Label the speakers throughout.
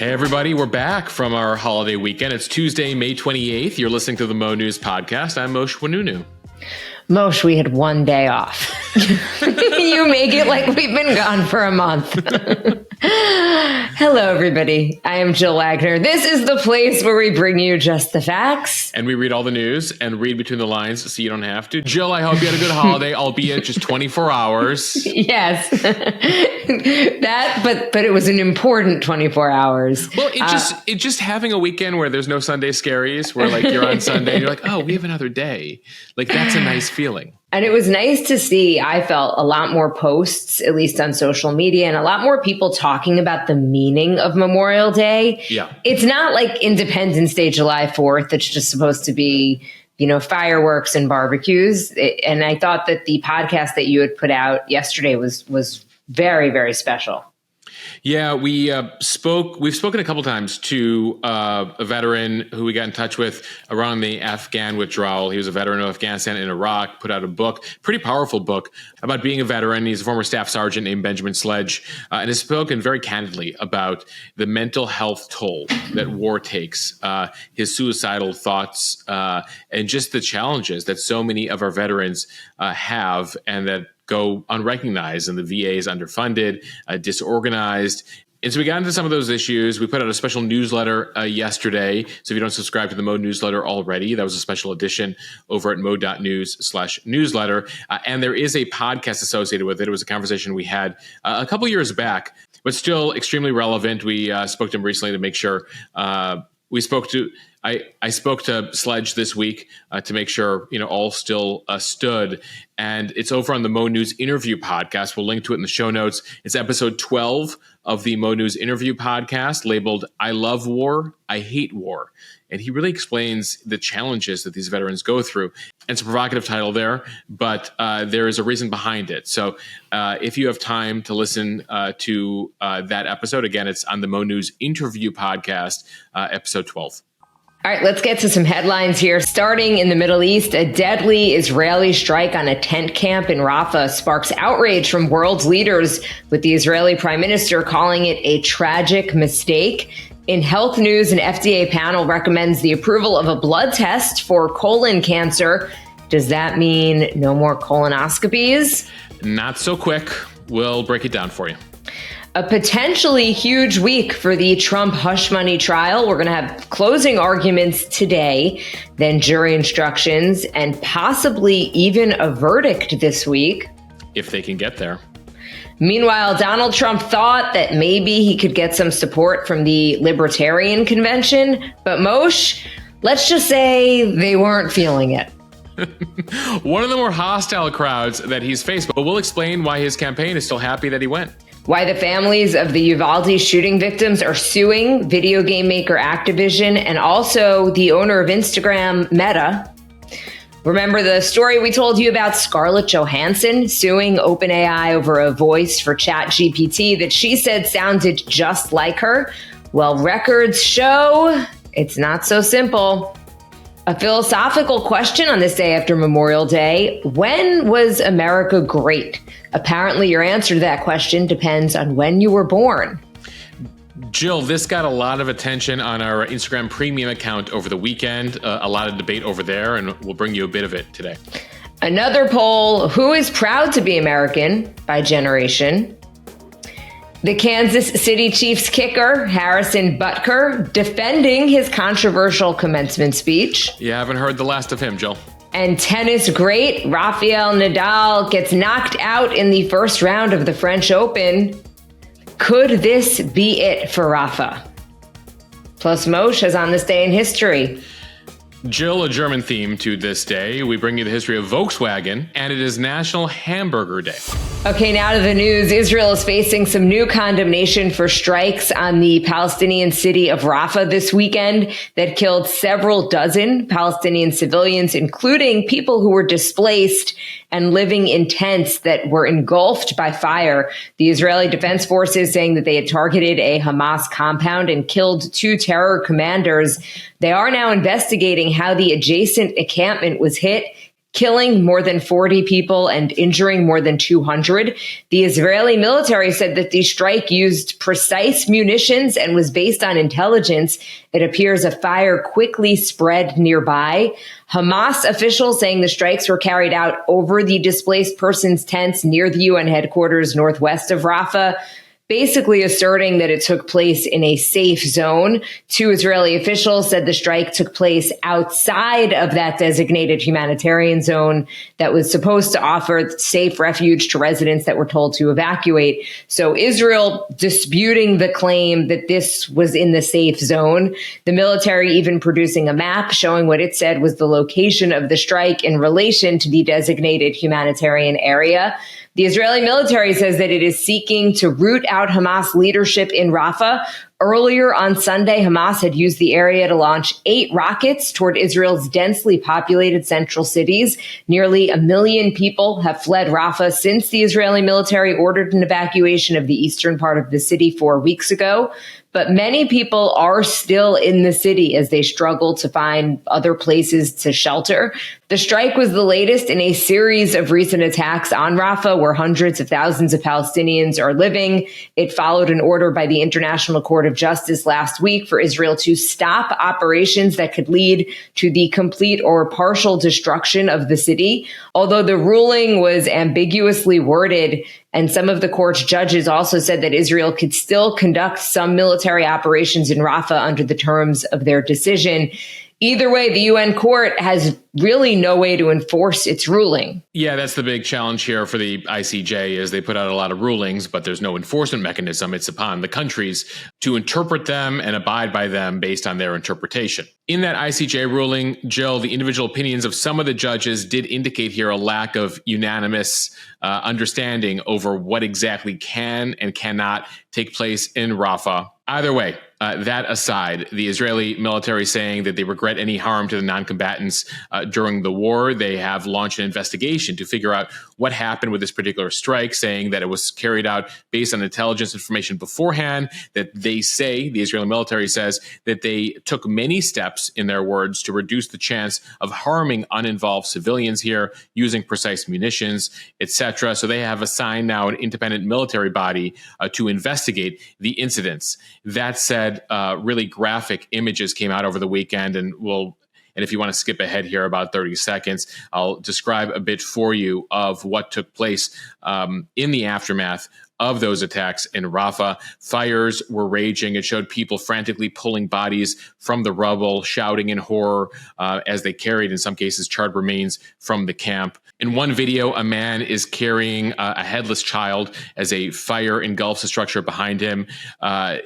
Speaker 1: Hey, everybody. We're back from our holiday weekend. It's Tuesday, May 28th. You're listening to the Mo.news podcast. I'm Moshe Wanunu.
Speaker 2: Moshe, we had one day off. You make it like we've been gone for a month. Hello, everybody. I am Jill Wagner. This is the place where we bring you just the facts.
Speaker 1: And we read all the news and read between the lines so you don't have to. Jill, I hope you had a good holiday, albeit just 24 hours.
Speaker 2: Yes. But it was an important 24 hours.
Speaker 1: Well, it just having a weekend where there's no Sunday scaries, where like you're on Sunday and you're like, oh, we have another day. Like that's a nice feeling.
Speaker 2: And it was nice to see, I felt, a lot more posts, at least on social media, and a lot more people talking about the meaning of Memorial Day.
Speaker 1: Yeah.
Speaker 2: It's not like Independence Day, July 4th. It's just supposed to be, fireworks and barbecues. And I thought that the podcast that you had put out yesterday was very, very special.
Speaker 1: Yeah, we've spoken a couple times to a veteran who we got in touch with around the Afghan withdrawal. He was a veteran of Afghanistan and Iraq, put out a book, pretty powerful book about being a veteran. He's a former staff sergeant named Benjamin Sledge, and has spoken very candidly about the mental health toll that war takes, his suicidal thoughts, and just the challenges that so many of our veterans have and that go unrecognized, and the VA is underfunded, disorganized. And so we got into some of those issues. We put out a special newsletter yesterday. So if you don't subscribe to the Mo newsletter already, that was a special edition over at mo.news/newsletter. And there is a podcast associated with it. It was a conversation we had a couple years back, but still extremely relevant. We spoke to him recently to make sure I spoke to Sledge this week to make sure all still stood, and it's over on the Mo News interview podcast. We'll link to it in the show notes. It's episode 12 of the Mo News interview podcast, labeled "I Love War, I Hate War," and he really explains the challenges that these veterans go through. And it's a provocative title there, but there is a reason behind it. So if you have time to listen to that episode, again, it's on the Mo News interview podcast, episode 12.
Speaker 2: All right, let's get to some headlines here. Starting in the Middle East, a deadly Israeli strike on a tent camp in Rafah sparks outrage from world leaders, with the Israeli prime minister calling it a tragic mistake. In health news, an FDA panel recommends the approval of a blood test for colon cancer. Does that mean no more colonoscopies?
Speaker 1: Not so quick. We'll break it down for you.
Speaker 2: A potentially huge week for the Trump hush money trial. We're going to have closing arguments today, then jury instructions, and possibly even a verdict this week.
Speaker 1: If they can get there.
Speaker 2: Meanwhile, Donald Trump thought that maybe he could get some support from the Libertarian convention, but Moshe, let's just say they weren't feeling it.
Speaker 1: One of the more hostile crowds that he's faced, but we'll explain why his campaign is still happy that he went.
Speaker 2: Why the families of the Uvalde shooting victims are suing video game maker Activision and also the owner of Instagram, Meta. Remember the story we told you about Scarlett Johansson suing OpenAI over a voice for ChatGPT that she said sounded just like her? Well, records show it's not so simple. A philosophical question on this day after Memorial Day: when was America great? Apparently, your answer to that question depends on when you were born.
Speaker 1: Jill, this got a lot of attention on our Instagram premium account over the weekend. A lot of debate over there, and we'll bring you a bit of it today.
Speaker 2: Another poll: who is proud to be American by generation? The Kansas City Chiefs kicker, Harrison Butker, defending his controversial commencement speech.
Speaker 1: You haven't heard the last of him, Jill.
Speaker 2: And tennis great, Rafael Nadal gets knocked out in the first round of the French Open. Could this be it for Rafah? Plus, Moshe is on this day in history.
Speaker 1: Jill, a German theme to this day. We bring you the history of Volkswagen, and it is National Hamburger Day.
Speaker 2: Okay, now to the news. Israel is facing some new condemnation for strikes on the Palestinian city of Rafah this weekend that killed several dozen Palestinian civilians, including people who were displaced and living in tents that were engulfed by fire. The Israeli Defense Forces saying that they had targeted a Hamas compound and killed 2 terror commanders. They are now investigating how the adjacent encampment was hit. killing more than 40 people and injuring more than 200. The Israeli military said that the strike used precise munitions and was based on intelligence. It appears a fire quickly spread nearby. Hamas officials saying the strikes were carried out over the displaced persons tents near the UN headquarters northwest of Rafah, basically asserting that it took place in a safe zone. Two Israeli officials said the strike took place outside of that designated humanitarian zone that was supposed to offer safe refuge to residents that were told to evacuate. So Israel disputing the claim that this was in the safe zone. The military even producing a map showing what it said was the location of the strike in relation to the designated humanitarian area. The Israeli military says that it is seeking to root out Hamas leadership in Rafah. Earlier on Sunday, Hamas had used the area to launch 8 rockets toward Israel's densely populated central cities. Nearly 1 million people have fled Rafah since the Israeli military ordered an evacuation of the eastern part of the city 4 weeks ago. But many people are still in the city as they struggle to find other places to shelter. The strike was the latest in a series of recent attacks on Rafah, where hundreds of thousands of Palestinians are living. It followed an order by the International Court of Justice last week for Israel to stop operations that could lead to the complete or partial destruction of the city. Although the ruling was ambiguously worded, and some of the court's judges also said that Israel could still conduct some military operations in Rafah under the terms of their decision. Either way, the UN court has really no way to enforce its ruling.
Speaker 1: Yeah, that's the big challenge here for the ICJ is they put out a lot of rulings, but there's no enforcement mechanism. It's upon the countries to interpret them and abide by them based on their interpretation. In that ICJ ruling, Jill, the individual opinions of some of the judges did indicate here a lack of unanimous understanding over what exactly can and cannot take place in Rafah. Either way, that aside, the Israeli military saying that they regret any harm to the non-combatants during the war. They have launched an investigation to figure out what happened with this particular strike, saying that it was carried out based on intelligence information beforehand, that they say, the Israeli military says, that they took many steps, in their words, to reduce the chance of harming uninvolved civilians here using precise munitions, etc. So they have assigned now an independent military body to investigate the incidents. That said, really graphic images came out over the weekend, and if you want to skip ahead here about 30 seconds, I'll describe a bit for you of what took place in the aftermath of those attacks in Rafah. Fires were raging. It showed people frantically pulling bodies from the rubble, shouting in horror as they carried, in some cases, charred remains from the camp. In one video, a man is carrying a headless child as a fire engulfs a structure behind him.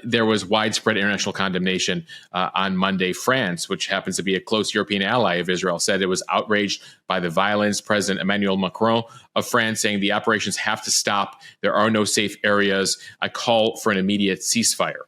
Speaker 1: There was widespread international condemnation on Monday. France, which happens to be a close European ally of Israel, said it was outraged by the violence. President Emmanuel Macron of France saying the operations have to stop. There are no safe areas. I call for an immediate ceasefire.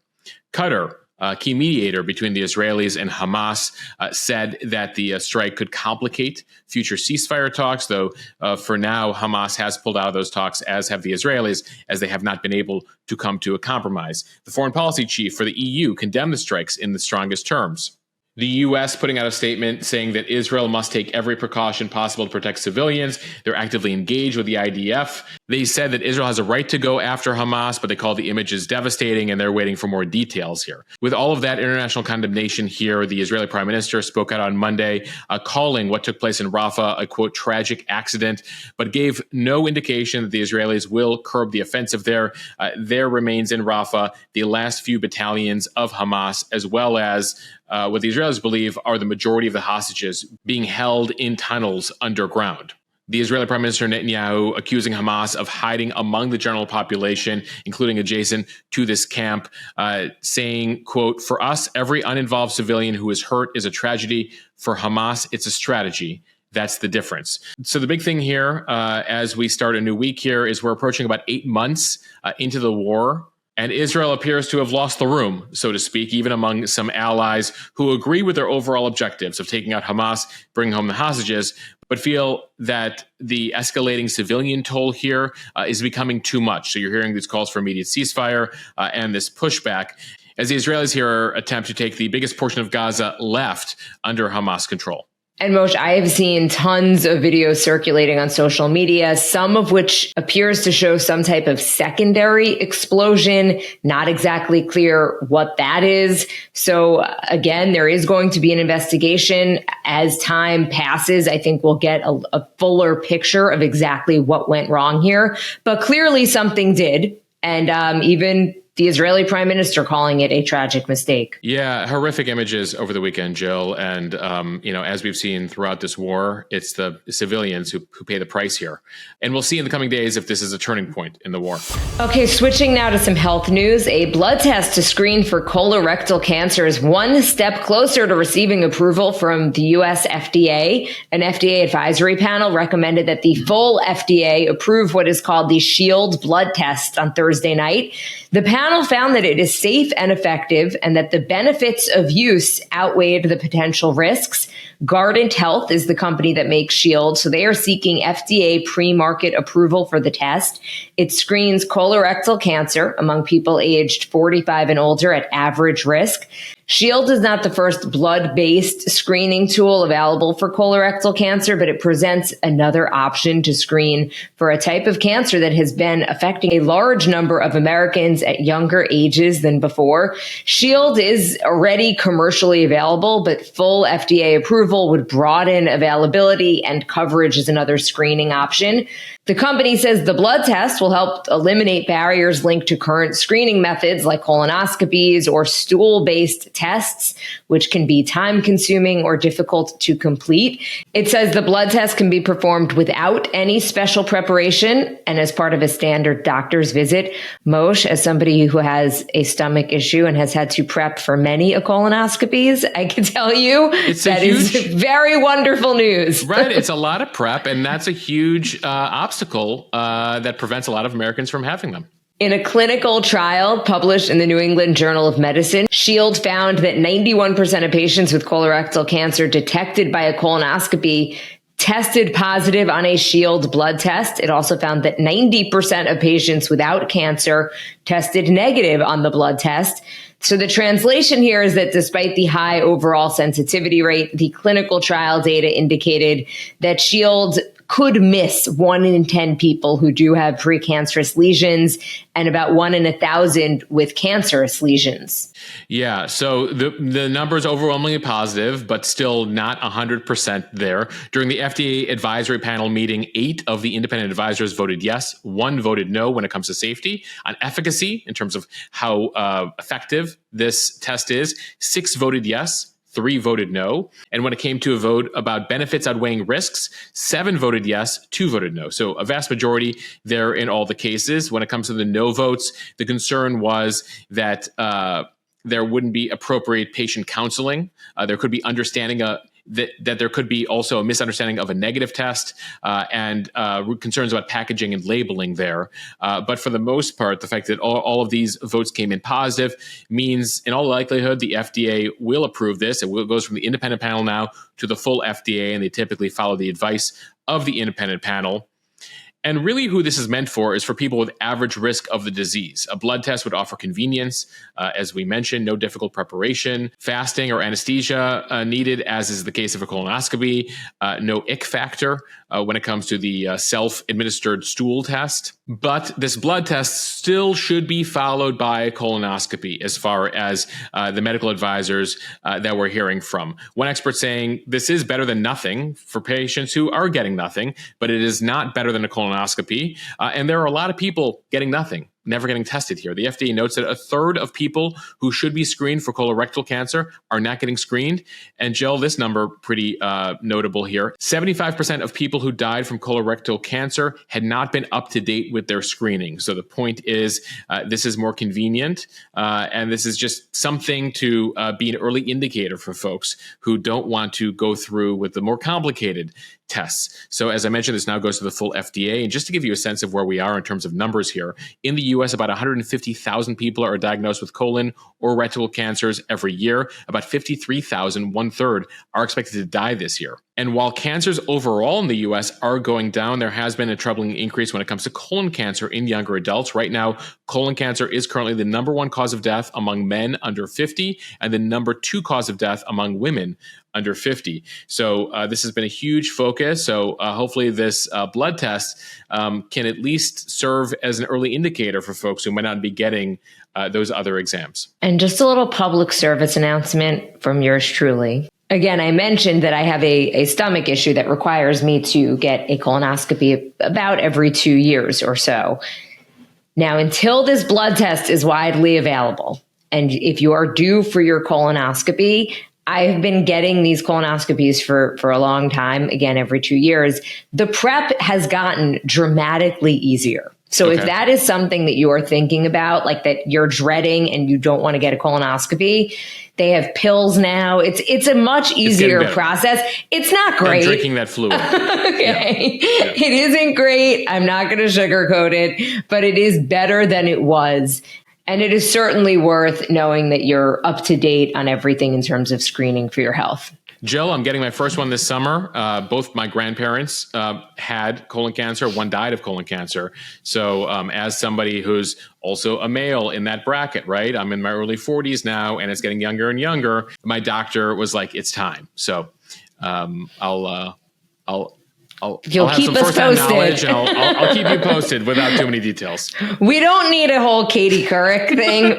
Speaker 1: Qatar, key mediator between the Israelis and Hamas, said that the strike could complicate future ceasefire talks, though for now, Hamas has pulled out of those talks, as have the Israelis, as they have not been able to come to a compromise. The foreign policy chief for the EU condemned the strikes in the strongest terms. The U.S. putting out a statement saying that Israel must take every precaution possible to protect civilians. They're actively engaged with the IDF. They said that Israel has a right to go after Hamas, but they call the images devastating, and they're waiting for more details here. With all of that international condemnation here, the Israeli prime minister spoke out on Monday, calling what took place in Rafah a, quote, tragic accident, but gave no indication that the Israelis will curb the offensive there. There remains in Rafah the last few battalions of Hamas, as well as what the Israelis believe are the majority of the hostages being held in tunnels underground. The Israeli Prime Minister Netanyahu accusing Hamas of hiding among the general population, including adjacent to this camp, saying, quote, for us, every uninvolved civilian who is hurt is a tragedy. For Hamas, it's a strategy. That's the difference. So the big thing here, as we start a new week here, is we're approaching about 8 months into the war. And Israel appears to have lost the room, so to speak, even among some allies who agree with their overall objectives of taking out Hamas, bringing home the hostages, but feel that the escalating civilian toll here is becoming too much. So you're hearing these calls for immediate ceasefire and this pushback as the Israelis here attempt to take the biggest portion of Gaza left under Hamas control.
Speaker 2: And Moshe, I have seen tons of videos circulating on social media, some of which appears to show some type of secondary explosion. Not exactly clear what that is. So again, there is going to be an investigation. As time passes, I think we'll get a fuller picture of exactly what went wrong here. But clearly something did. And even the Israeli prime minister calling it a tragic mistake.
Speaker 1: Yeah, horrific images over the weekend, Jill. And, as we've seen throughout this war, it's the civilians who pay the price here. And we'll see in the coming days if this is a turning point in the war.
Speaker 2: Okay, switching now to some health news. A blood test to screen for colorectal cancer is one step closer to receiving approval from the U.S. FDA. An FDA advisory panel recommended that the full FDA approve what is called the Shield blood test on Thursday night. The panel found that it is safe and effective and that the benefits of use outweighed the potential risks. Guardant Health is the company that makes Shield, so they are seeking FDA pre-market approval for the test. It screens colorectal cancer among people aged 45 and older at average risk. Shield is not the first blood-based screening tool available for colorectal cancer, but it presents another option to screen for a type of cancer that has been affecting a large number of Americans at younger ages than before. Shield is already commercially available, but full FDA approval would broaden availability, and coverage is another screening option. The company says the blood test will help eliminate barriers linked to current screening methods like colonoscopies or stool-based tests, which can be time-consuming or difficult to complete. It says the blood test can be performed without any special preparation and as part of a standard doctor's visit. Moshe, as somebody who has a stomach issue and has had to prep for many colonoscopies, I can tell you that is very wonderful news.
Speaker 1: Right. It's a lot of prep, and that's a huge obstacle that prevents a lot of Americans from having them.
Speaker 2: In a clinical trial published in the New England Journal of Medicine, Shield found that 91% of patients with colorectal cancer detected by a colonoscopy tested positive on a Shield blood test. It also found that 90% of patients without cancer tested negative on the blood test. So the translation here is that despite the high overall sensitivity rate, the clinical trial data indicated that Shield could miss 1 in 10 people who do have precancerous lesions and about 1 in 1,000 with cancerous lesions.
Speaker 1: Yeah, so the number is overwhelmingly positive, but still not 100% there. During the FDA advisory panel meeting, 8 of the independent advisors voted yes, 1 voted no when it comes to safety. On efficacy, in terms of how effective this test is, 6 voted yes, 3 voted no. And when it came to a vote about benefits outweighing risks, 7 voted yes, 2 voted no. So a vast majority there in all the cases. When it comes to the no votes, the concern was that there wouldn't be appropriate patient counseling. There could be understanding that there could be also a misunderstanding of a negative test and concerns about packaging and labeling there. But for the most part, the fact that all of these votes came in positive means in all likelihood the FDA will approve this. It goes from the independent panel now to the full FDA, and they typically follow the advice of the independent panel. And really who this is meant for is for people with average risk of the disease. A blood test would offer convenience, as we mentioned, no difficult preparation, fasting or anesthesia needed, as is the case of a colonoscopy, no ick factor when it comes to the self-administered stool test. But this blood test still should be followed by a colonoscopy as far as the medical advisors that we're hearing from. One expert saying this is better than nothing for patients who are getting nothing, but it is not better than a colonoscopy. And there are a lot of people getting nothing, never getting tested here. The FDA notes that 1/3 of people who should be screened for colorectal cancer are not getting screened. And Jill, this number pretty notable here. 75% of people who died from colorectal cancer had not been up to date with their screening. So the point is this is more convenient. And this is just something to be an early indicator for folks who don't want to go through with the more complicated tests. So as I mentioned, this now goes to the full FDA. And just to give you a sense of where we are in terms of numbers here, in the US, about 150,000 people are diagnosed with colon or rectal cancers every year. About 53,000, 1/3, are expected to die this year. And while cancers overall in the US are going down, there has been a troubling increase when it comes to colon cancer in younger adults. Right now, colon cancer is currently the number 1 cause of death among men under 50 and the number 2 cause of death among women under 50. So this has been a huge focus. So hopefully this blood test can at least serve as an early indicator for folks who might not be getting those other exams.
Speaker 2: And just a little public service announcement from yours truly. Again, I mentioned that I have a stomach issue that requires me to get a colonoscopy about every 2 years or so. Now, until this blood test is widely available, and if you are due for your colonoscopy, I've been getting these colonoscopies for a long time, again, every 2 years. The prep has gotten dramatically easier. So if that is something that you are thinking about, like that you're dreading and you don't want to get a colonoscopy, they have pills now. It's a much easier process. It's not great.
Speaker 1: I'm drinking that fluid.
Speaker 2: Okay. Yeah. It isn't great. I'm not going to sugarcoat it, but it is better than it was. And it is certainly worth knowing that you're up to date on everything in terms of screening for your health.
Speaker 1: Jill, I'm getting my first one this summer. Both my grandparents had colon cancer. One died of colon cancer. So as somebody who's also a male in that bracket, right? I'm in my early 40s now, and it's getting younger and younger. My doctor was like, it's time. So You'll have
Speaker 2: keep
Speaker 1: some
Speaker 2: us
Speaker 1: first-hand
Speaker 2: posted.
Speaker 1: knowledge, and I'll keep you posted without too many details.
Speaker 2: We don't need a whole Katie Couric thing.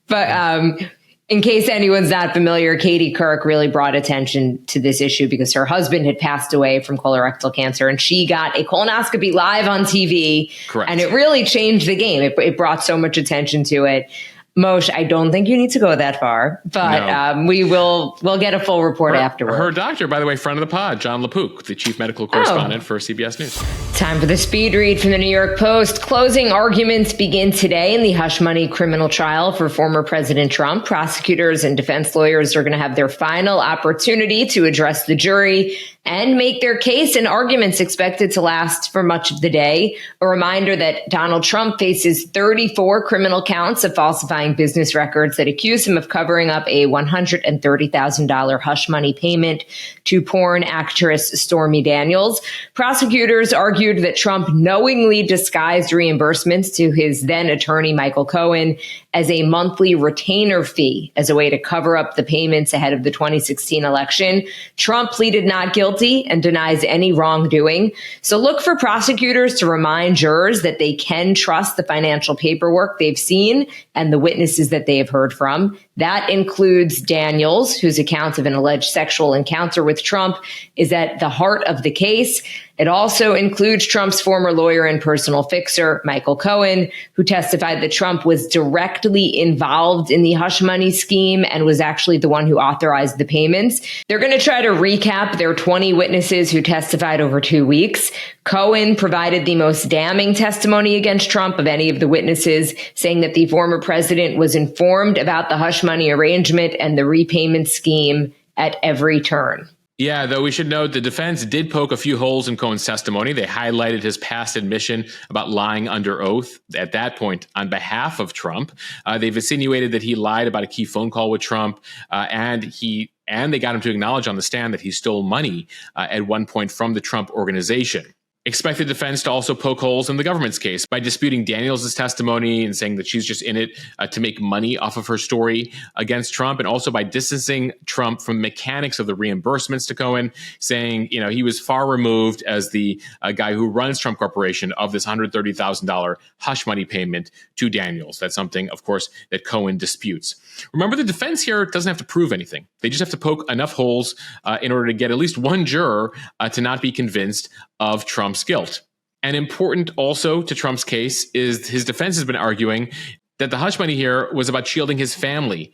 Speaker 2: But in case anyone's not familiar, Katie Couric really brought attention to this issue because her husband had passed away from colorectal cancer, and she got a colonoscopy live on TV.
Speaker 1: Correct.
Speaker 2: And it really changed the game. It brought so much attention to it. Moshe, I don't think you need to go that far, but no. We'll get a full report afterward.
Speaker 1: Her doctor, by the way, friend of the pod, John LaPook, the chief medical correspondent for CBS News.
Speaker 2: Time for the speed read from the New York Post. Closing arguments begin today in the hush money criminal trial for former President Trump. Prosecutors and defense lawyers are going to have their final opportunity to address the jury and make their case, and arguments expected to last for much of the day. A reminder that Donald Trump faces 34 criminal counts of falsifying business records that accuse him of covering up a $130,000 hush money payment to porn actress Stormy Daniels. Prosecutors argued that Trump knowingly disguised reimbursements to his then attorney Michael Cohen as a monthly retainer fee as a way to cover up the payments ahead of the 2016 election. Trump pleaded not guilty and denies any wrongdoing. So look for prosecutors to remind jurors that they can trust the financial paperwork they've seen and the witnesses that they have heard from. That includes Daniels, whose account of an alleged sexual encounter with Trump is at the heart of the case. It also includes Trump's former lawyer and personal fixer, Michael Cohen, who testified that Trump was directly involved in the hush money scheme and was actually the one who authorized the payments. They're going to try to recap their 20 witnesses who testified over 2 weeks. Cohen provided the most damning testimony against Trump of any of the witnesses, saying that the former president was informed about the hush money arrangement and the repayment scheme at every turn.
Speaker 1: Yeah, though we should note the defense did poke a few holes in Cohen's testimony. They highlighted his past admission about lying under oath at that point on behalf of Trump. They've insinuated that he lied about a key phone call with Trump, and they got him to acknowledge on the stand that he stole money at one point from the Trump organization. Expect the defense to also poke holes in the government's case by disputing Daniels' testimony and saying that she's just in it to make money off of her story against Trump, and also by distancing Trump from the mechanics of the reimbursements to Cohen, saying, he was far removed as the guy who runs Trump Corporation of this $130,000 hush money payment to Daniels. That's something, of course, that Cohen disputes. Remember, the defense here doesn't have to prove anything. They just have to poke enough holes in order to get at least one juror to not be convinced of Trump's guilt. And important also to Trump's case is his defense has been arguing that the hush money here was about shielding his family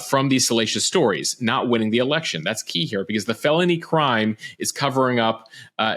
Speaker 1: from these salacious stories, not winning the election. That's key here because the felony crime is covering up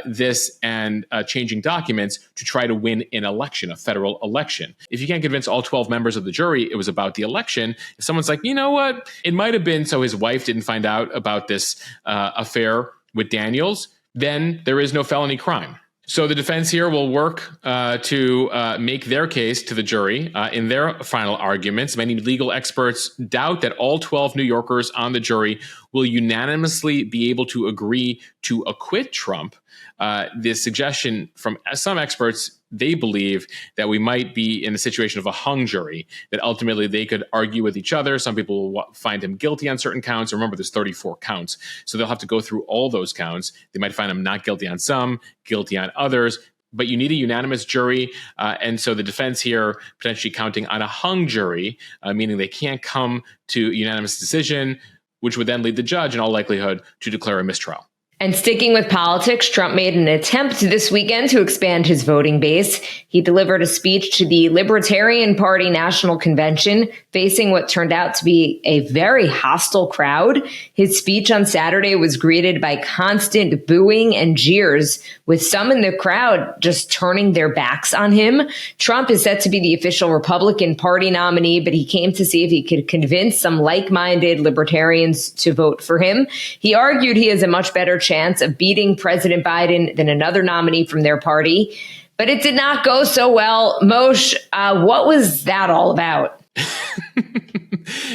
Speaker 1: this and changing documents to try to win an election, a federal election. If you can't convince all 12 members of the jury it was about the election, if someone's like, you know what, it might have been so his wife didn't find out about this affair with Daniels, then there is no felony crime. So the defense here will work to make their case to the jury in their final arguments. Many legal experts doubt that all 12 New Yorkers on the jury will unanimously be able to agree to acquit Trump. The suggestion from some experts they believe that we might be in a situation of a hung jury, that ultimately they could argue with each other. Some people will find him guilty on certain counts. Remember, there's 34 counts. So they'll have to go through all those counts. They might find him not guilty on some, guilty on others. But you need a unanimous jury. And so the defense here potentially counting on a hung jury, meaning they can't come to a unanimous decision, which would then lead the judge, in all likelihood, to declare a mistrial.
Speaker 2: And sticking with politics, Trump made an attempt this weekend to expand his voting base. He delivered a speech to the Libertarian Party National Convention, facing what turned out to be a very hostile crowd. His speech on Saturday was greeted by constant booing and jeers, with some in the crowd just turning their backs on him. Trump is set to be the official Republican Party nominee, but he came to see if he could convince some like-minded libertarians to vote for him. He argued he has a much better chance of beating President Biden than another nominee from their party. But it did not go so well. Moshe, what was that all about?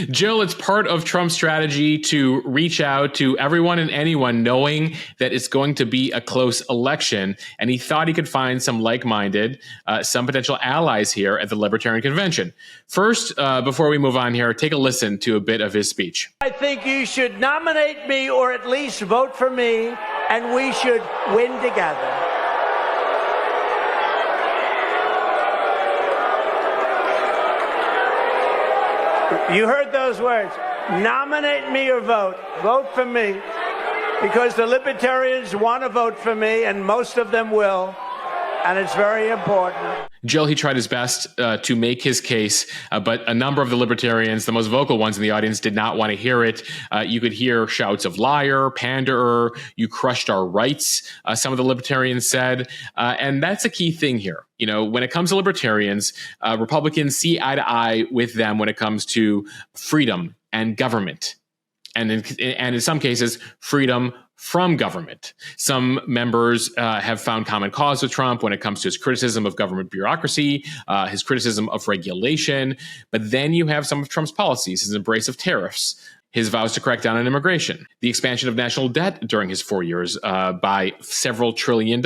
Speaker 1: Jill, it's part of Trump's strategy to reach out to everyone and anyone, knowing that it's going to be a close election. And he thought he could find some like-minded, some potential allies here at the Libertarian Convention. First, before we move on here, take a listen to a bit of his speech.
Speaker 3: I think you should nominate me or at least vote for me, and we should win together. You heard those words. Nominate me or vote. Vote for me. Because the Libertarians want to vote for me, and most of them will. And it's very important.
Speaker 1: Jill, he tried his best to make his case, but a number of the Libertarians, the most vocal ones in the audience, did not want to hear it. You could hear shouts of liar, panderer, you crushed our rights, some of the Libertarians said. And that's a key thing here. You know, when it comes to Libertarians, Republicans see eye to eye with them when it comes to freedom and government. And in some cases, freedom from government. Some members have found common cause with Trump when it comes to his criticism of government bureaucracy, his criticism of regulation. But then you have some of Trump's policies, his embrace of tariffs, his vows to crack down on immigration, the expansion of national debt during his 4 years by several $1 trillion.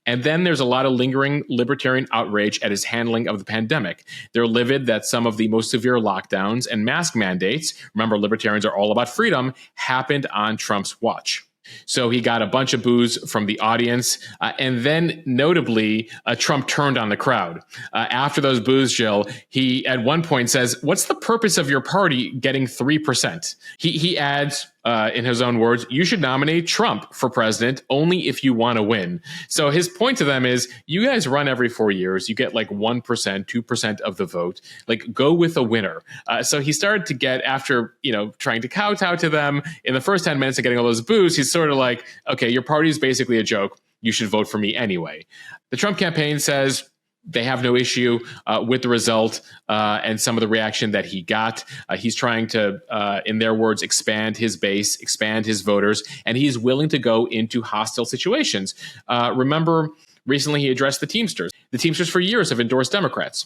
Speaker 1: And then there's a lot of lingering libertarian outrage at his handling of the pandemic. They're livid that some of the most severe lockdowns and mask mandates, remember, libertarians are all about freedom, happened on Trump's watch. So he got a bunch of boos from the audience. And then notably, Trump turned on the crowd. After those boos, Jill, he at one point says, "What's the purpose of your party getting 3%? He adds, in his own words, "You should nominate Trump for president only if you want to win." So his point to them is, you guys run every 4 years. You get like 1%, 2% of the vote. Like, go with a winner. So he started to get, after, trying to kowtow to them in the first 10 minutes of getting all those boos, he's sort of like, okay, your party is basically a joke. You should vote for me anyway. The Trump campaign says they have no issue with the result and some of the reaction that he got. He's trying to, in their words, expand his base, expand his voters, and he's willing to go into hostile situations. Remember, recently he addressed the Teamsters. The Teamsters for years have endorsed Democrats.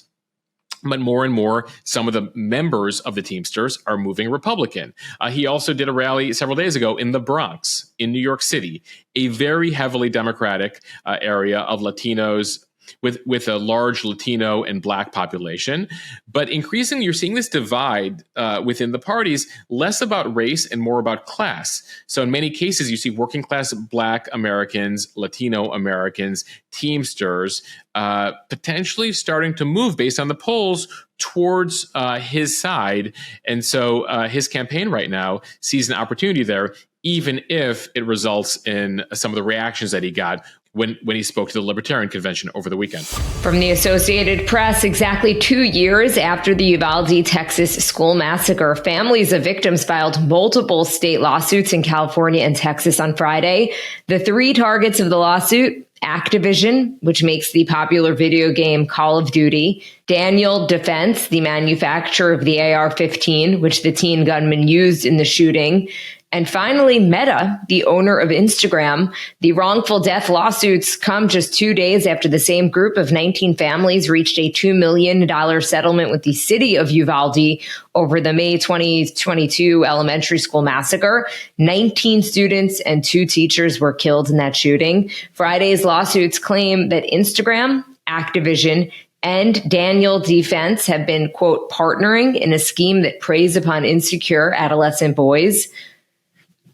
Speaker 1: But more and more, some of the members of the Teamsters are moving Republican. He also did a rally several days ago in the Bronx, in New York City, a very heavily Democratic area of Latinos, with a large Latino and Black population. But increasingly, you're seeing this divide within the parties, less about race and more about class. So in many cases, you see working class Black Americans, Latino Americans, Teamsters, potentially starting to move based on the polls towards his side. And so his campaign right now sees an opportunity there, even if it results in some of the reactions that he got when he spoke to the Libertarian Convention over the weekend.
Speaker 2: From the Associated Press, exactly 2 years after the Uvalde, Texas school massacre, families of victims filed multiple state lawsuits in California and Texas on Friday. The three targets of the lawsuit: Activision, which makes the popular video game Call of Duty; Daniel Defense, the manufacturer of the AR-15, which the teen gunman used in the shooting; and finally, Meta, the owner of Instagram. The wrongful death lawsuits come just 2 days after the same group of 19 families reached a $2 million settlement with the city of Uvalde over the May 2022 elementary school massacre. 19 students and 2 teachers were killed in that shooting. Friday's lawsuits claim that Instagram Activision, and Daniel Defense have been, quote, partnering in a scheme that preys upon insecure adolescent boys.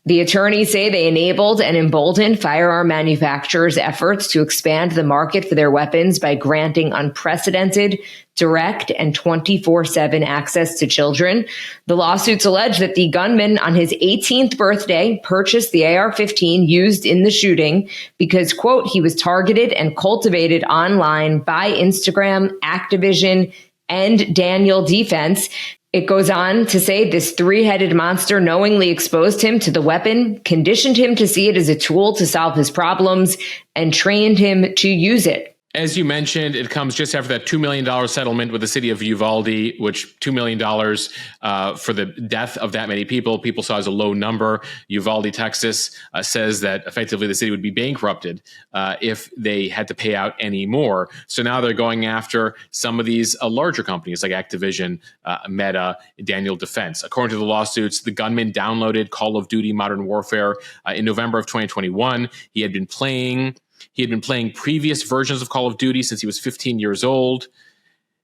Speaker 2: The attorneys say they enabled and emboldened firearm manufacturers' efforts to expand the market for their weapons by granting unprecedented, direct, and 24/7 access to children. The lawsuits allege that the gunman on his 18th birthday purchased the AR-15 used in the shooting because, quote, he was targeted and cultivated online by Instagram, Activision, and Daniel Defense. It goes on to say this three-headed monster knowingly exposed him to the weapon, conditioned him to see it as a tool to solve his problems, and trained him to use it.
Speaker 1: As you mentioned, it comes just after that $2 million settlement with the city of Uvalde, which $2 million for the death of that many people saw as a low number. Uvalde, Texas says that effectively the city would be bankrupted if they had to pay out any more. So now they're going after some of these larger companies like Activision, Meta, Daniel Defense. According to the lawsuits, the gunman downloaded Call of Duty Modern Warfare in November of 2021. He had been playing previous versions of Call of Duty since he was 15 years old.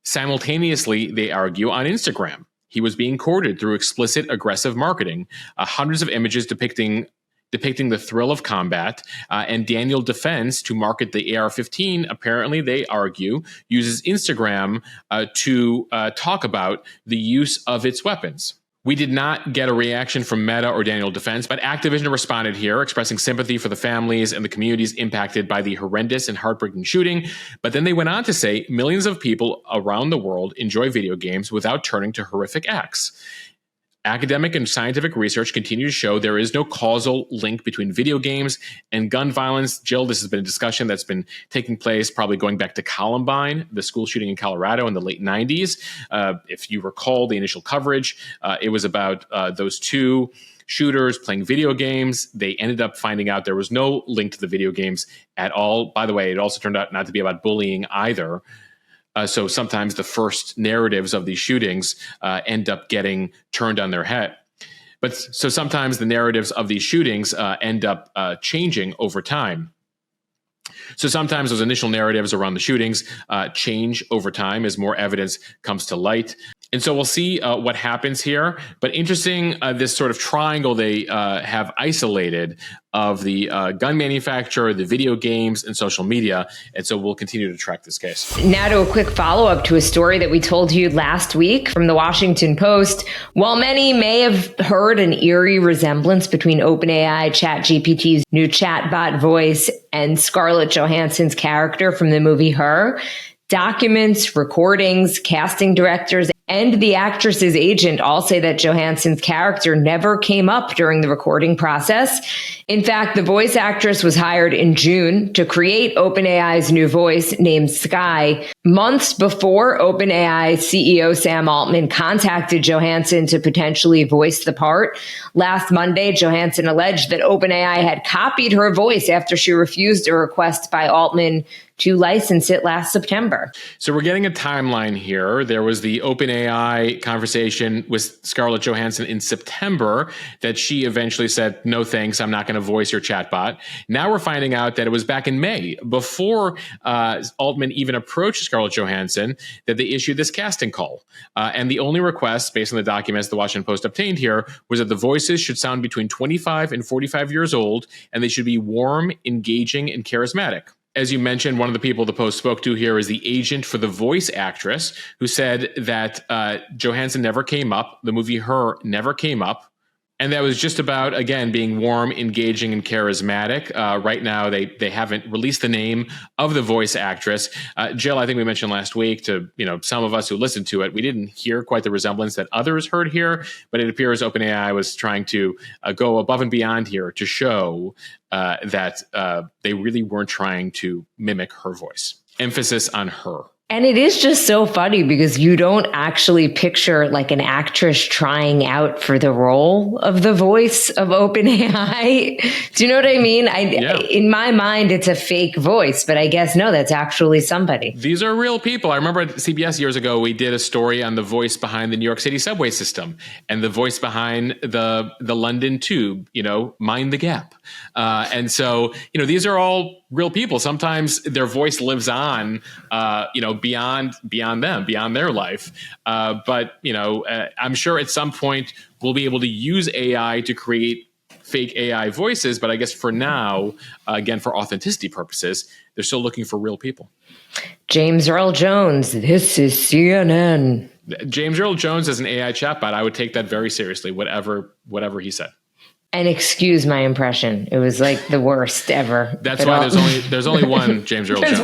Speaker 1: Simultaneously, they argue, on Instagram, he was being courted through explicit, aggressive marketing, hundreds of images depicting the thrill of combat, and Daniel Defense, to market the AR-15, apparently, they argue, uses Instagram to talk about the use of its weapons. We did not get a reaction from Meta or Daniel Defense, but Activision responded here, expressing sympathy for the families and the communities impacted by the horrendous and heartbreaking shooting. But then they went on to say millions of people around the world enjoy video games without turning to horrific acts. Academic and scientific research continue to show there is no causal link between video games and gun violence. Jill, this has been a discussion that's been taking place probably going back to Columbine, the school shooting in Colorado in the late 90s. If you recall the initial coverage, it was about those two shooters playing video games. They ended up finding out there was no link to the video games at all. By the way, it also turned out not to be about bullying either. So sometimes the first narratives of these shootings end up getting turned on their head. But so sometimes the narratives of these shootings end up changing over time. So sometimes those initial narratives around the shootings change over time as more evidence comes to light. And so we'll see what happens here. But interesting, this sort of triangle they have isolated of the gun manufacturer, the video games, and social media. And so we'll continue to track this case.
Speaker 2: Now to a quick follow-up to a story that we told you last week from the Washington Post. While many may have heard an eerie resemblance between OpenAI ChatGPT's new chatbot voice and Scarlett Johansson's character from the movie Her, documents, recordings, casting directors, and the actress's agent all say that Johansson's character never came up during the recording process. In fact, the voice actress was hired in June to create OpenAI's new voice named Sky, months before OpenAI CEO Sam Altman contacted Johansson to potentially voice the part. Last Monday, Johansson alleged that OpenAI had copied her voice after she refused a request by Altman to license it last September.
Speaker 1: So we're getting a timeline here. There was the OpenAI conversation with Scarlett Johansson in September that she eventually said, no thanks, I'm not going to voice your chatbot. Now we're finding out that it was back in May, before Altman even approached Scarlett Johansson, that they issued this casting call. And the only request, based on the documents the Washington Post obtained here, was that the voices should sound between 25 and 45 years old, and they should be warm, engaging, and charismatic. As you mentioned, one of the people the Post spoke to here is the agent for the voice actress, who said that Johansson never came up. The movie Her never came up. And that was just about, again, being warm, engaging, and charismatic. Right now, they haven't released the name of the voice actress. Jill, I think we mentioned last week to some of us who listened to it, we didn't hear quite the resemblance that others heard here, but it appears OpenAI was trying to go above and beyond here to show that they really weren't trying to mimic her voice. Emphasis on her.
Speaker 2: And it is just so funny because you don't actually picture like an actress trying out for the role of the voice of OpenAI. Do you know what I mean? In my mind, it's a fake voice, but I guess, no, that's actually somebody.
Speaker 1: These are real people. I remember at CBS years ago, we did a story on the voice behind the New York City subway system and the voice behind the London Tube, Mind the Gap. And so, these are all real people. Sometimes their voice lives on, beyond them, beyond their life. But I'm sure at some point we'll be able to use AI to create fake AI voices. But I guess for now, again, for authenticity purposes, they're still looking for real people.
Speaker 2: James Earl Jones, this is CNN.
Speaker 1: James Earl Jones as an AI chatbot, I would take that very seriously, whatever he said. And
Speaker 2: excuse my impression. It was like the worst ever.
Speaker 1: That's why there's only one James Earl Jones.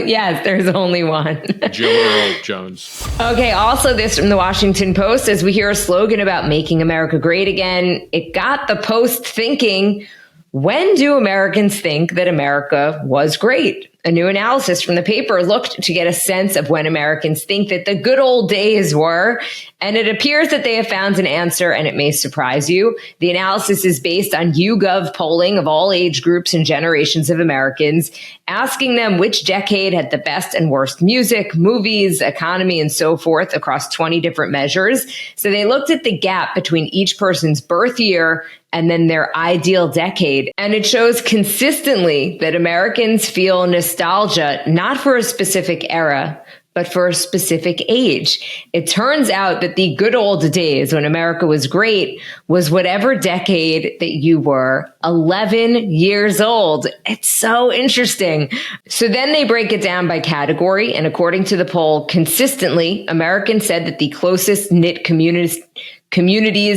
Speaker 2: Yes, there's only one.
Speaker 1: Joe Earl Jones.
Speaker 2: Okay, also this from the Washington Post, as we hear a slogan about making America great again, it got the Post thinking, when do Americans think that America was great? A new analysis from the paper looked to get a sense of when Americans think that the good old days were, and it appears that they have found an answer, and it may surprise you. The analysis is based on YouGov polling of all age groups and generations of Americans, asking them which decade had the best and worst music, movies, economy, and so forth across 20 different measures. So they looked at the gap between each person's birth year and then their ideal decade. And it shows consistently that Americans feel nostalgia, not for a specific era, but for a specific age. It turns out that the good old days when America was great was whatever decade that you were 11 years old. It's so interesting. So then they break it down by category. And according to the poll, consistently, Americans said that the closest knit communities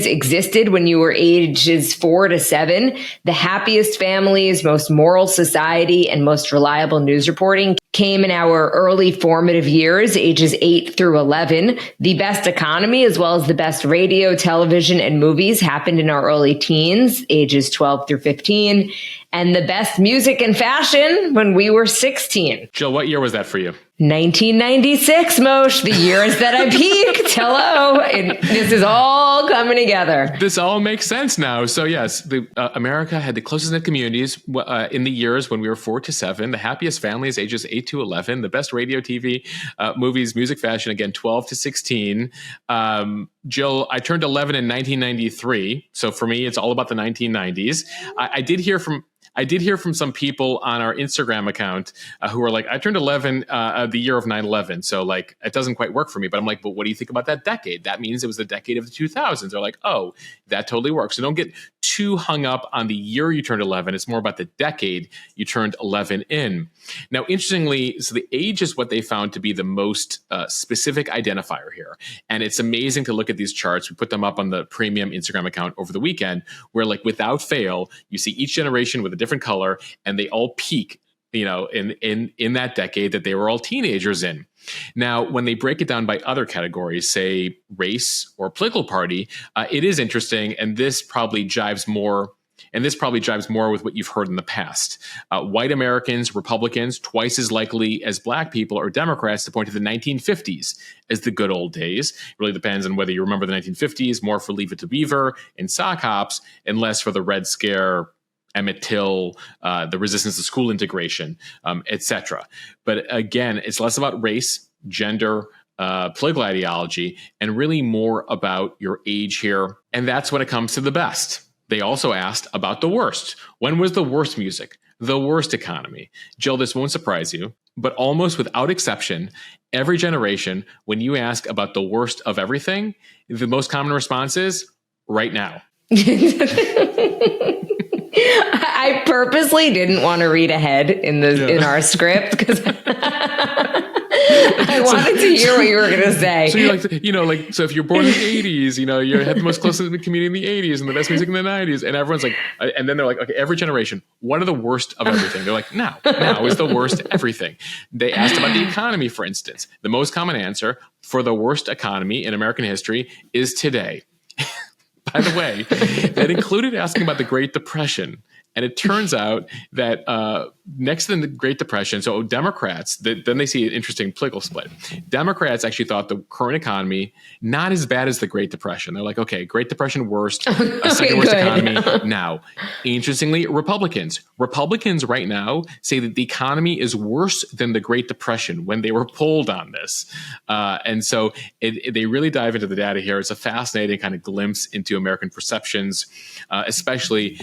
Speaker 2: existed when you were ages 4 to 7. The happiest families, most moral society, and most reliable news reporting came in our early formative years, ages 8 through 11. The best economy, as well as the best radio, television, and movies, happened in our early teens, ages 12 through 15. And the best music and fashion when we were 16.
Speaker 1: Jill, what year was that for you?
Speaker 2: 1996, Moshe, the years that I peaked. Hello. This is all coming together.
Speaker 1: This all makes sense now. So yes, America had the closest knit communities in the years when we were 4 to 7, the happiest families ages 8 to 11, the best radio, TV, movies, music, fashion, again, 12 to 16. Jill, I turned 11 in 1993. So for me, it's all about the 1990s. I did hear from some people on our Instagram account who were like, I turned 11 the year of 9/11. So like, it doesn't quite work for me. But I'm like, but what do you think about that decade? That means it was the decade of the 2000s. They're like, oh, that totally works. So don't get too hung up on the year you turned 11. It's more about the decade you turned 11 in. Now, interestingly, so the age is what they found to be the most specific identifier here. And it's amazing to look at these charts. We put them up on the premium Instagram account over the weekend, where like without fail, you see each generation with a different color, and they all peak, in that decade that they were all teenagers in. Now, when they break it down by other categories, say race or political party, it is interesting, and this probably jives more. And this probably jives more with what you've heard in the past. White Americans, Republicans, twice as likely as black people or Democrats to point to the 1950s as the good old days. It really depends on whether you remember the 1950s, more for Leave It to Beaver and sock hops, and less for the Red Scare, Emmett Till, the resistance to school integration, etc. But again, it's less about race, gender, political ideology, and really more about your age here. And that's when it comes to the best. They also asked about the worst. When was the worst music? The worst economy? Jill, this won't surprise you, but almost without exception, every generation, when you ask about the worst of everything, the most common response is right now.
Speaker 2: I purposely didn't want to read ahead in our script because I wanted to hear what you were going to say.
Speaker 1: So you're like, so if you're born in the 80s, you had the most close knit community in the 80s and the best music in the 90s, and everyone's like, and then they're like, okay, every generation, what are the worst of everything? They're like, now is the worst everything. They asked about the economy, for instance. The most common answer for the worst economy in American history is today. By the way, that included asking about the Great Depression. And it turns out that next to the Great Depression, so Democrats, then they see an interesting political split. Democrats actually thought the current economy not as bad as the Great Depression. They're like, okay, Great Depression worst, second worst economy now. Interestingly, Republicans right now say that the economy is worse than the Great Depression when they were polled on this. And so they really dive into the data here. It's a fascinating kind of glimpse into American perceptions, especially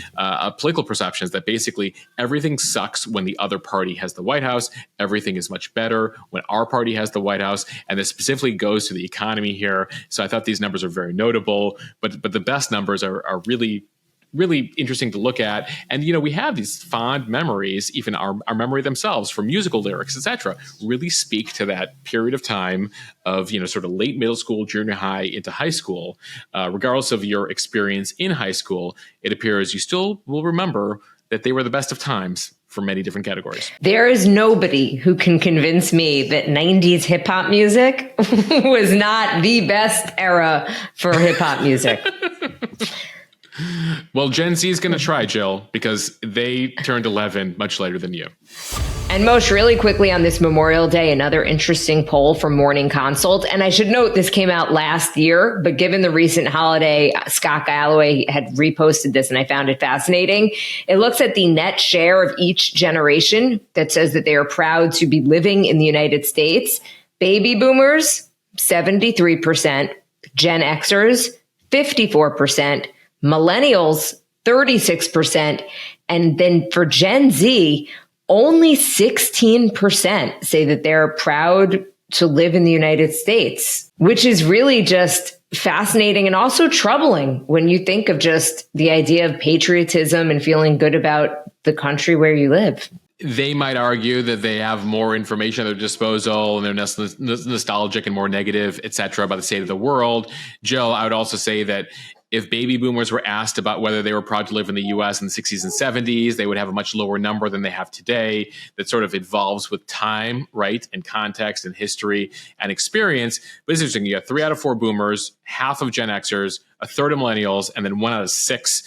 Speaker 1: political perceptions perceptions that basically everything sucks when the other party has the White House. Everything is much better when our party has the White House. And this specifically goes to the economy here. So I thought these numbers are very notable, but the best numbers are really interesting to look at. And, we have these fond memories, even our memory themselves from musical lyrics, etc., really speak to that period of time of, sort of late middle school, junior high into high school. Regardless of your experience in high school, it appears you still will remember that they were the best of times for many different categories.
Speaker 2: There is nobody who can convince me that 90s hip hop music was not the best era for hip hop music.
Speaker 1: Well, Gen Z is going to try, Jill, because they turned 11 much later than you.
Speaker 2: And Moshe, really quickly on this Memorial Day, another interesting poll from Morning Consult. And I should note this came out last year, but given the recent holiday, Scott Galloway had reposted this and I found it fascinating. It looks at the net share of each generation that says that they are proud to be living in the United States. Baby boomers, 73%, Gen Xers, 54%, millennials, 36%. And then for Gen Z, only 16% say that they're proud to live in the United States, which is really just fascinating and also troubling when you think of just the idea of patriotism and feeling good about the country where you live.
Speaker 1: They might argue that they have more information at their disposal and they're nostalgic and more negative, et cetera, about the state of the world. Jill, I would also say that if baby boomers were asked about whether they were proud to live in the U.S. in the 60s and 70s, they would have a much lower number than they have today. That sort of evolves with time, right, and context and history and experience. But it's interesting. You got 3 out of 4 boomers, half of Gen Xers, a third of millennials, and then 1 out of 6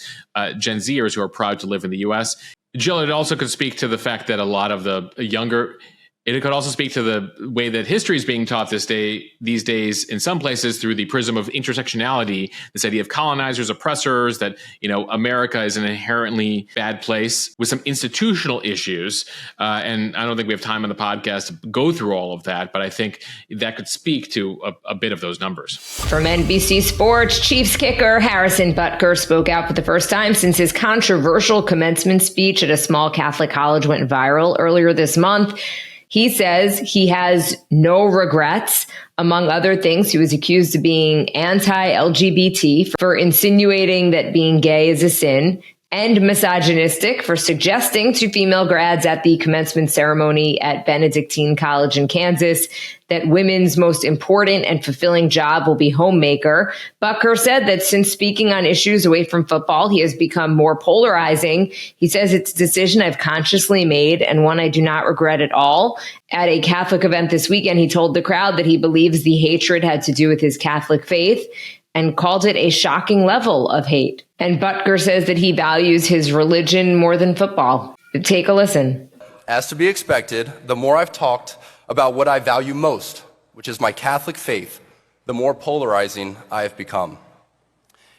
Speaker 1: Gen Zers who are proud to live in the U.S. Jill, it also could speak to the fact that a lot of the younger... It could also speak to the way that history is being taught these days in some places through the prism of intersectionality, this idea of colonizers, oppressors, that, America is an inherently bad place with some institutional issues. And I don't think we have time on the podcast to go through all of that, but I think that could speak to a bit of those numbers.
Speaker 2: From NBC Sports, Chiefs kicker Harrison Butker spoke out for the first time since his controversial commencement speech at a small Catholic college went viral earlier this month. He says he has no regrets. Among other things, he was accused of being anti-LGBT for insinuating that being gay is a sin, and misogynistic for suggesting to female grads at the commencement ceremony at Benedictine College in Kansas that women's most important and fulfilling job will be homemaker. Butker said that since speaking on issues away from football, he has become more polarizing. He says it's a decision I've consciously made and one I do not regret at all. At a Catholic event this weekend, he told the crowd that he believes the hatred had to do with his Catholic faith and called it a shocking level of hate. And Butker says that he values his religion more than football. Take a listen.
Speaker 4: As to be expected, the more I've talked about what I value most, which is my Catholic faith, the more polarizing I have become.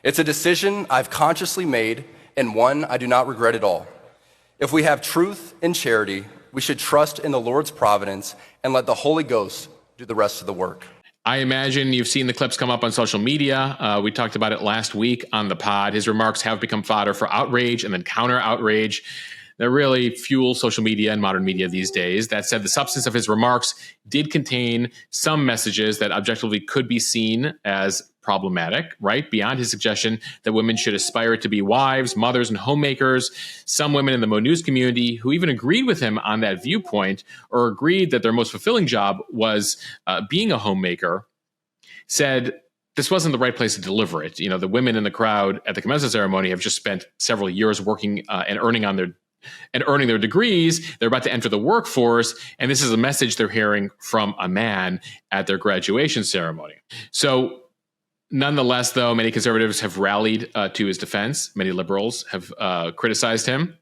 Speaker 4: It's a decision I've consciously made and one I do not regret at all. If we have truth and charity, we should trust in the Lord's providence and let the Holy Ghost do the rest of the work.
Speaker 1: I imagine you've seen the clips come up on social media. We talked about it last week on the pod. His remarks have become fodder for outrage and then counter outrage. That really fuel social media and modern media these days. That said, the substance of his remarks did contain some messages that objectively could be seen as problematic, right? Beyond his suggestion that women should aspire to be wives, mothers, and homemakers. Some women in the mo.news community who even agreed with him on that viewpoint or agreed that their most fulfilling job was being a homemaker said this wasn't the right place to deliver it. The women in the crowd at the commencement ceremony have just spent several years working and earning their degrees. They're about to enter the workforce, and this is a message they're hearing from a man at their graduation ceremony. So nonetheless, though, many conservatives have rallied to his defense. Many liberals have criticized him.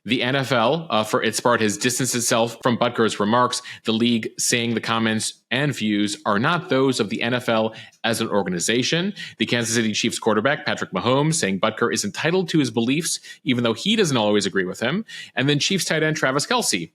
Speaker 1: The NFL, for its part, has distanced itself from Butker's remarks, the league saying the comments and views are not those of the NFL as an organization. The Kansas City Chiefs quarterback, Patrick Mahomes, saying Butker is entitled to his beliefs, even though he doesn't always agree with him. And then Chiefs tight end Travis Kelce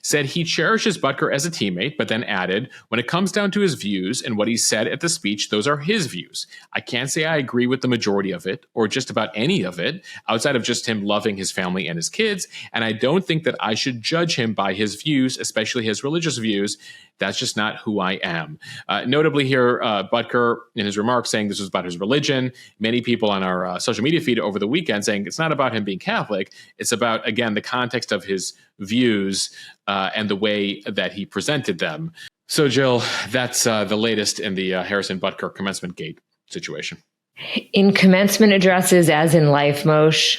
Speaker 1: said he cherishes Butker as a teammate, but then added, when it comes down to his views and what he said at the speech, those are his views. I can't say I agree with the majority of it or just about any of it outside of just him loving his family and his kids. And I don't think that I should judge him by his views, especially his religious views. That's just not who I am. Notably here, Butker, in his remarks, saying this was about his religion. Many people on our social media feed over the weekend saying it's not about him being Catholic. It's about, again, the context of his views and the way that he presented them. So, Jill, that's the latest in the Harrison Butker commencement gate situation.
Speaker 2: In commencement addresses, as in life, Moshe,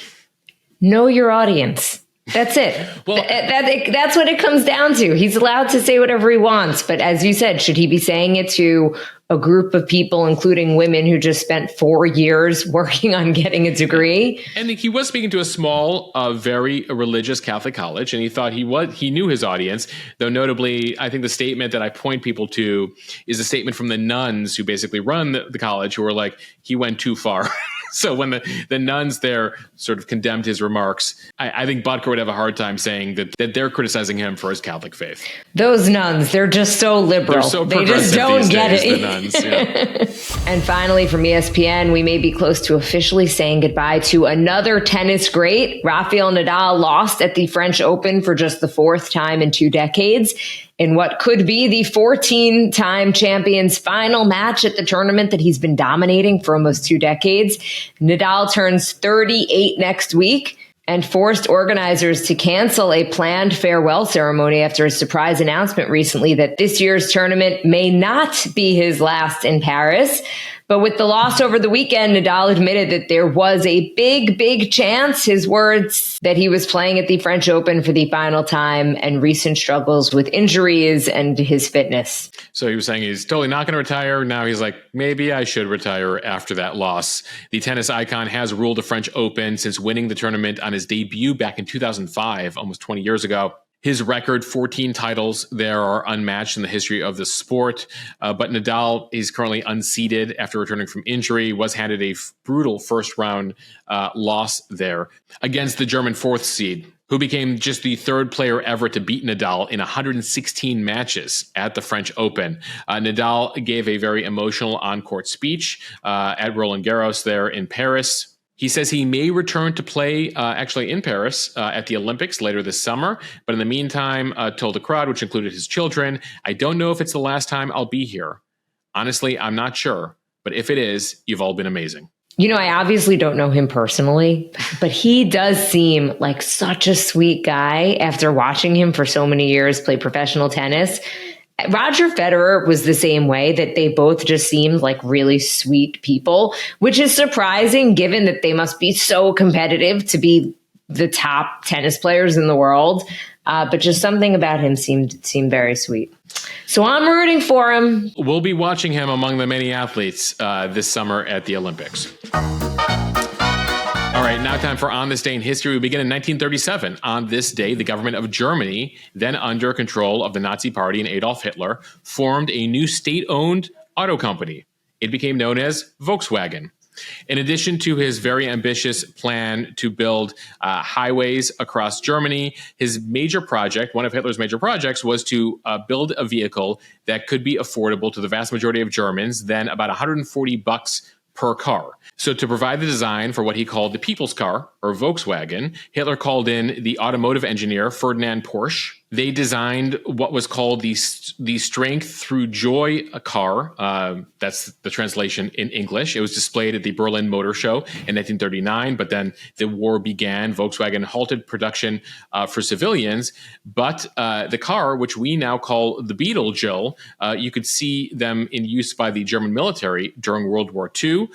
Speaker 2: know your audience. That's it. Well, that's what it comes down to. He's allowed to say whatever he wants. But as you said, should he be saying it to a group of people, including women who just spent 4 years working on getting a degree?
Speaker 1: And he was speaking to a small, very religious Catholic college, and he thought he knew his audience. Though notably, I think the statement that I point people to is a statement from the nuns who basically run the college, who were like, he went too far. So when the nuns there sort of condemned his remarks, I think Butker would have a hard time saying that they're criticizing him for his Catholic faith.
Speaker 2: Those nuns, they're just so liberal.
Speaker 1: They're so
Speaker 2: they just don't get
Speaker 1: days,
Speaker 2: it.
Speaker 1: The nuns, yeah.
Speaker 2: And finally, from ESPN, we may be close to officially saying goodbye to another tennis great. Rafael Nadal lost at the French Open for just the fourth time in 2 decades. In what could be the 14-time champion's final match at the tournament that he's been dominating for almost 2 decades. Nadal turns 38 next week and forced organizers to cancel a planned farewell ceremony after a surprise announcement recently that this year's tournament may not be his last in Paris. But with the loss over the weekend, Nadal admitted that there was a big chance, his words, that he was playing at the French Open for the final time and recent struggles with injuries and his fitness.
Speaker 1: So he was saying he's totally not going to retire. Now he's like, maybe I should retire after that loss. The tennis icon has ruled the French Open since winning the tournament on his debut back in 2005, almost 20 years ago. His record, 14 titles there, are unmatched in the history of the sport. But Nadal is currently unseeded after returning from injury, was handed a brutal first-round loss there against the German 4th seed, who became just the 3rd player ever to beat Nadal in 116 matches at the French Open. Nadal gave a very emotional on-court speech at Roland Garros there in Paris. He says he may return to play actually in Paris at the Olympics later this summer. But in the meantime, told the crowd, which included his children, I don't know if it's the last time I'll be here. Honestly, I'm not sure. But if it is, you've all been amazing.
Speaker 2: You know, I obviously don't know him personally, but he does seem like such a sweet guy after watching him for so many years play professional tennis. Roger Federer was the same way, that they both just seemed like really sweet people, which is surprising given that they must be so competitive to be the top tennis players in the world. But just something about him seemed very sweet. So I'm rooting for him.
Speaker 1: We'll be watching him among the many athletes this summer at the Olympics. All right, now time for On This Day in History. We begin in 1937. On this day, the government of Germany, then under control of the Nazi Party and Adolf Hitler, formed a new state-owned auto company. It became known as Volkswagen. In addition to his very ambitious plan to build highways across Germany, his major project, one of Hitler's major projects, was to build a vehicle that could be affordable to the vast majority of Germans, then about $140 per car. So to provide the design for what he called the people's car, or Volkswagen, Hitler called in the automotive engineer Ferdinand Porsche. They designed what was called the Strength Through Joy car. That's the translation in English. It was displayed at the Berlin Motor Show in 1939, but then the war began. Volkswagen halted production for civilians, but the car, which we now call the Beetle, Jill, you could see them in use by the German military during World War II.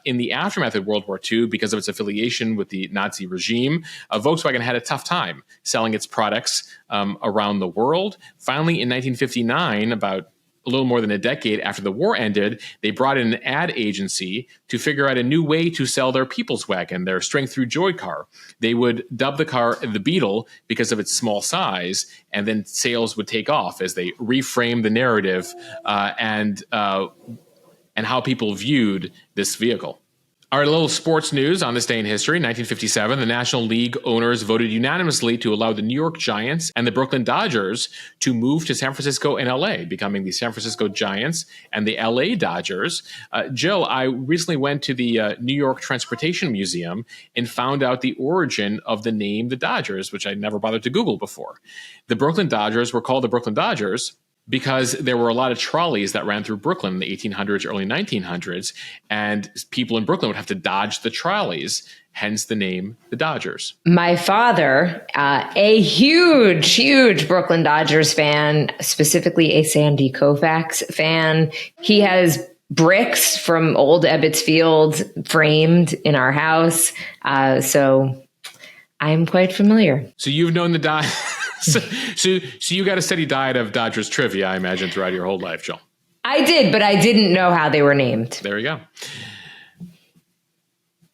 Speaker 1: In the aftermath of World War II, because of its affiliation with the Nazi regime, Volkswagen had a tough time selling its products around the world. Finally, in 1959, about a little more than a decade after the war ended, they brought in an ad agency to figure out a new way to sell their People's Wagon, their Strength Through Joy car. They would dub the car the Beetle because of its small size, and then sales would take off as they reframed the narrative and how people viewed this vehicle. Our little sports news on this day in history, 1957, the National League owners voted unanimously to allow the New York Giants and the Brooklyn Dodgers to move to San Francisco and LA, becoming the San Francisco Giants and the LA Dodgers. Jill, I recently went to the New York Transportation Museum and found out the origin of the name the Dodgers, which I never bothered to Google before. The Brooklyn Dodgers were called the Brooklyn Dodgers because there were a lot of trolleys that ran through Brooklyn in the 1800s, early 1900s, and people in Brooklyn would have to dodge the trolleys, hence the name the Dodgers.
Speaker 2: My father, a huge Brooklyn Dodgers fan, specifically a Sandy Koufax fan. He has bricks from old Ebbets Field framed in our house, so I'm quite familiar.
Speaker 1: So you've known the Dodgers. So you got a steady diet of Dodgers trivia, I imagine, throughout your whole life, Jill.
Speaker 2: I did, but I didn't know how they were named.
Speaker 1: There you go.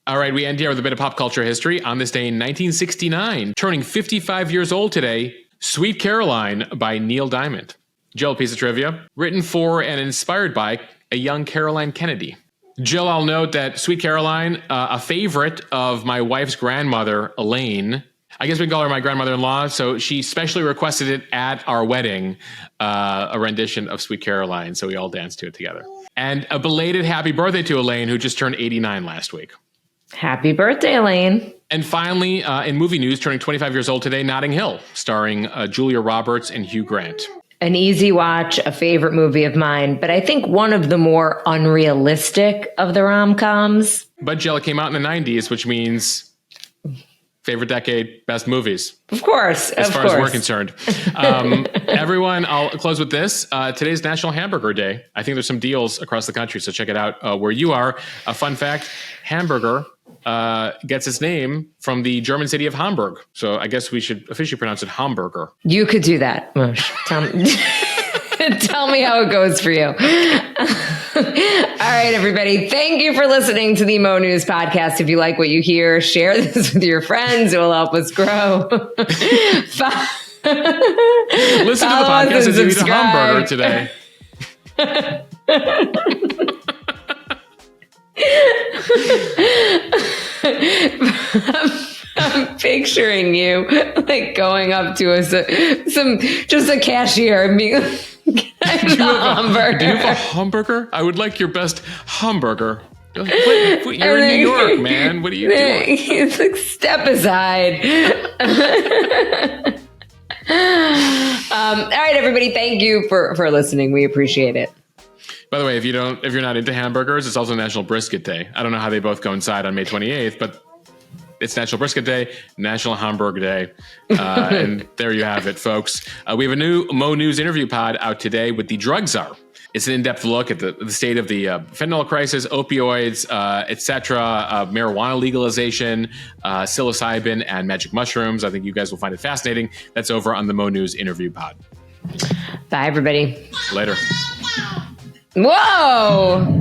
Speaker 1: All right, we end here with a bit of pop culture history. On this day in 1969, turning 55 years old today, Sweet Caroline by Neil Diamond. Jill, a piece of trivia. Written for and inspired by a young Caroline Kennedy. Jill, I'll note that Sweet Caroline, a favorite of my wife's grandmother, Elaine. I guess we can call her my grandmother-in-law. So she specially requested it at our wedding, a rendition of Sweet Caroline. So we all danced to it together. And a belated happy birthday to Elaine, who just turned 89 last week.
Speaker 2: Happy birthday, Elaine.
Speaker 1: And finally, in movie news, turning 25 years old today, Notting Hill, starring Julia Roberts and Hugh Grant.
Speaker 2: An easy watch, a favorite movie of mine, but I think one of the more unrealistic of the rom-coms.
Speaker 1: But Jill, it came out in the 90s, which means favorite decade, best movies.
Speaker 2: Of course.
Speaker 1: As far as we're concerned. Everyone, I'll close with this. Today's National Hamburger Day. I think there's some deals across the country, so check it out where you are. A fun fact, hamburger gets its name from the German city of Hamburg. So I guess we should officially pronounce it Hamburger.
Speaker 2: You could do that, Mosh. Tell me how it goes for you. All right, everybody. Thank you for listening to the Mo News podcast. If you like what you hear, share this with your friends. It will help us grow.
Speaker 1: Listen to the podcast as you eat a hamburger today.
Speaker 2: I'm picturing you like going up to just a cashier and being like,
Speaker 1: do you have a hamburger? I would like your best hamburger. You're in New York, man. What are you doing?
Speaker 2: He's like, step aside. All right, everybody. Thank you for listening. We appreciate it.
Speaker 1: By the way, if you're not into hamburgers, it's also National Brisket Day. I don't know how they both coincide on May 28th, but it's National Brisket Day, National Hamburger Day. And there you have it, folks. We have a new Mo News interview pod out today with the drug czar. It's an in-depth look at the state of the fentanyl crisis, opioids, etc., marijuana legalization, psilocybin, and magic mushrooms. I think you guys will find it fascinating. That's over on the Mo News interview pod.
Speaker 2: Bye, everybody.
Speaker 1: Later.
Speaker 2: Whoa!